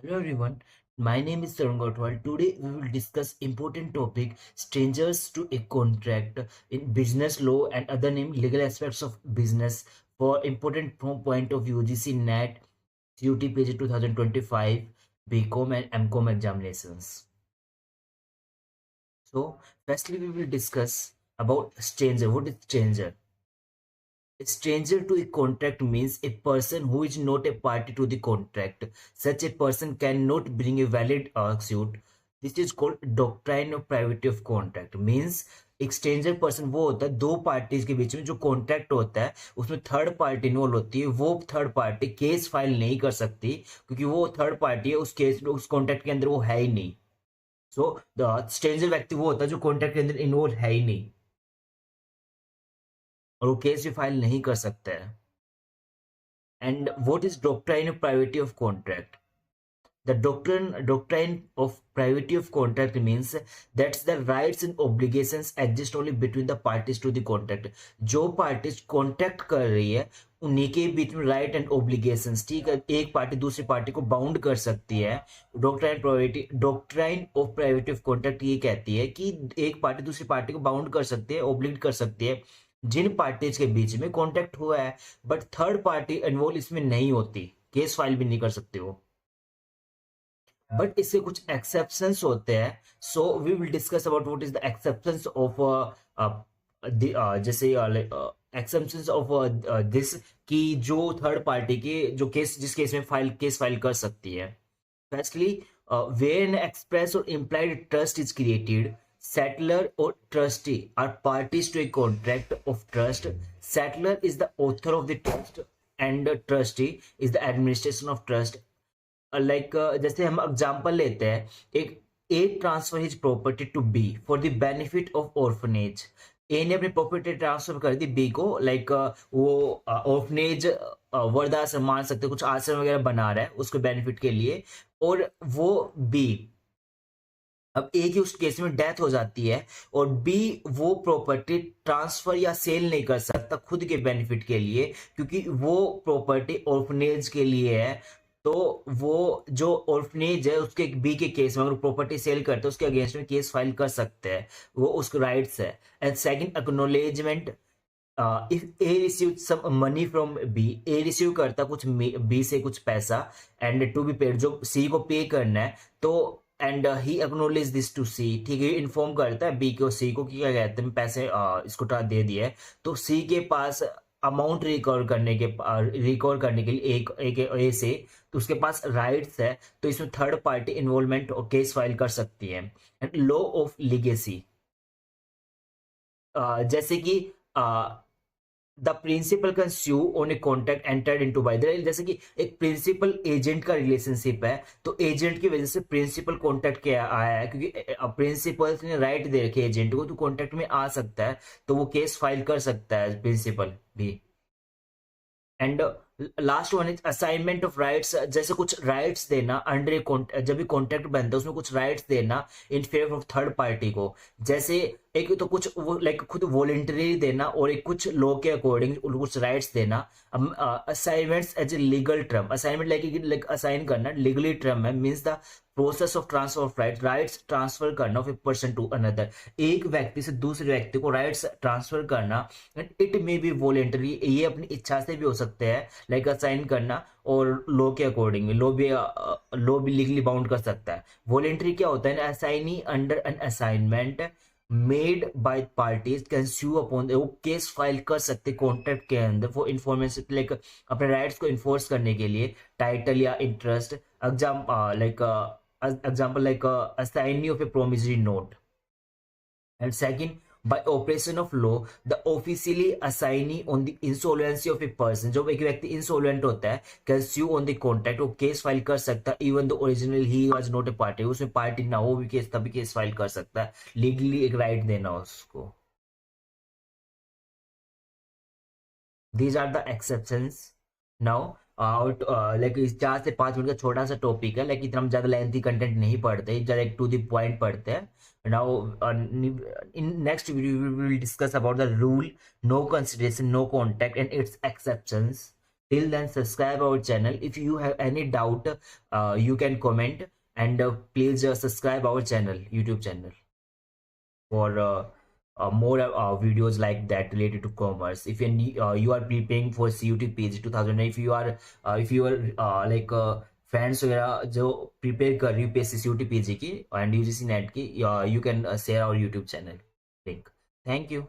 Hello everyone, my name is Tarun Gotwal. Today we will discuss important topic strangers to a contract in business law and other named legal aspects of business for important from point of UGC NET CUT PG 2025 BCom and MCom examinations. So firstly we will discuss about stranger. What is stranger? A stranger to a contract means a person who is not a party to the contract. Such a person cannot bring a valid suit. This is called doctrine of privacy of contract. Means एक stranger person वो होता है दो parties के बीच में जो contract होता है उसमें थर्ड पार्टी इन्वॉल्व होती है। वो थर्ड पार्टी केस फाइल नहीं कर सकती क्योंकि वो थर्ड पार्टी है, उस केस उस कॉन्ट्रैक्ट के अंदर वो है ही नहीं। सो द स्ट्रेंजर व्यक्ति वो होता है जो कॉन्ट्रैक्ट के अंदर इन्वॉल्व है ही नहीं और वो केस भी फाइल नहीं कर सकता है। And what is doctrine of privacy of contract? The doctrine of privacy of contract means that's the rights and obligations exist only between the parties to the contract. जो parties contract कर रही है उन्हीं के बीच में राइट एंड ओब्लिगेशंस, ठीक है, एक पार्टी दूसरी पार्टी को बाउंड कर सकती है। डॉक्ट्राइन ऑफ प्राइवेटी ऑफ कॉन्ट्रैक्ट ये कहती है कि एक पार्टी दूसरी पार्टी को बाउंड कर सकती है, ओब्लिगेट कर सकती है जिन पार्टीज के बीच में कॉन्ट्रैक्ट हुआ है, बट थर्ड पार्टी इन्वॉल्व इसमें नहीं होती, केस फाइल भी नहीं कर सकते हो। बट इसके कुछ एक्सेप्शंस होते हैं। So we will discuss about what is the exceptions of जैसे एक्सेप्शंस ऑफ दिस कि जो थर्ड पार्टी के जो केस जिस केस में केस फाइल कर सकती है। Firstly, when express or implied trust is created, settler or trustee are parties to a contract of trust. Settler is the author of the trust and the trustee is the administration of trust. जैसे हम example लेते हैं, एक A transfer his property to B for the benefit of orphanage. A ने अपनी property transfer कर दी B को, वो ऑर्फनेज वृद्धाश्रम मान सकते कुछ आश्रम वगैरह बना रहा है उसके बेनिफिट के लिए, और वो बी अब ए की उस केस में डेथ हो जाती है और बी वो प्रॉपर्टी ट्रांसफर या सेल नहीं कर सकता खुद के बेनिफिट के लिए क्योंकि वो प्रॉपर्टी ऑर्फनेज के लिए है। तो वो जो ऑर्फनेज है उसके बी के केस में अगर प्रॉपर्टी सेल करते हैं उसके अगेंस्ट में केस फाइल कर सकते हैं, वो उसके राइट्स है। And second, acknowledgement. If A receive some money from B, A receive करता कुछ बी से कुछ पैसा एंड टू बी पेड जो सी को पे करना है, तो and he acknowledge this to C, ठीक है, इन्फॉर्म करता है बी को सी को कि क्या कहते हैं पैसे इसको दे दिए, तो सी के पास अमाउंट रिकवर करने के लिए एक ए से, तो उसके पास राइट्स है, तो इसमें थर्ड पार्टी इन्वॉल्वमेंट और केस फाइल कर सकती है। एंड लॉ ऑफ लीगेसी, जैसे कि the principal can sue on a contract entered into by the, जैसे कि एक प्रिंसिपल एजेंट का रिलेशनशिप है तो एजेंट की वजह से प्रिंसिपल कॉन्ट्रैक्ट के आया है क्योंकि प्रिंसिपल ने राइट दे रखे एजेंट को तो कॉन्ट्रैक्ट में आ सकता है, तो वो केस फाइल कर सकता है प्रिंसिपल भी। And last one is assignment of rights, जैसे कुछ राइट्स देना अंडर ए जब भी कॉन्ट्रैक्ट बनता है उसमें कुछ राइट्स देना in favour of third party को, जैसे एक तो कुछ वो खुद वॉलेंटरी देना और एक कुछ लॉ के अकॉर्डिंग कुछ राइट्स देना। Assignments as a legal term, assignment like assign करना लीगली टर्म है, means the process of transfer of rights transfer करना of a person to another, एक व्यक्ति से दूसरे व्यक्ति को राइट्स ट्रांसफर करना। इट मे बी वॉलेंटरी, ये अपनी इच्छा से भी हो सकते हैं लाइक असाइन करना, और लॉ के अकॉर्डिंग लॉ भी लीगली बाउंड कर सकता है। वॉलेंटरी क्या होता है, assignee under an assignment made by parties can sue upon, वो केस फाइल कर सकते कॉन्ट्रैक्ट के अंदर फॉर इंफॉर्मेशन लाइक अपने राइट्स को इन्फोर्स करने के लिए, टाइटल या interest, example like assignee of a promissory note. And second, by operation of law, the officially assignee on the insolvency of a person, जब एक व्यक्ति insolvent होता है can sue on the contract, वो केस फाइल कर सकता है even though originally he was not a party, उसमें पार्टी ना हो भी केस तभी केस फाइल कर सकता है, लीगली एक राइट देना उसको। These are the exceptions. Now out like 4 से 5 मिनट का छोटा सा टॉपिक है, लेकिन इतना हम ज्यादा लेंथी कंटेंट नहीं पढ़ते, ज्यादा टू द पॉइंट पढ़ते हैं। Now in next video we will discuss about the rule no consideration no contact and its exceptions, Till then, subscribe our channel. If you have any doubt, you can comment, and please subscribe our channel, YouTube channel, for more videos like that related to commerce. If you are preparing for CUT PG 2000, if you are like friends वगैरह जो prepare कर रही हो PSC CUT PG की and UGC NET की, you can share our YouTube channel link. Thank you.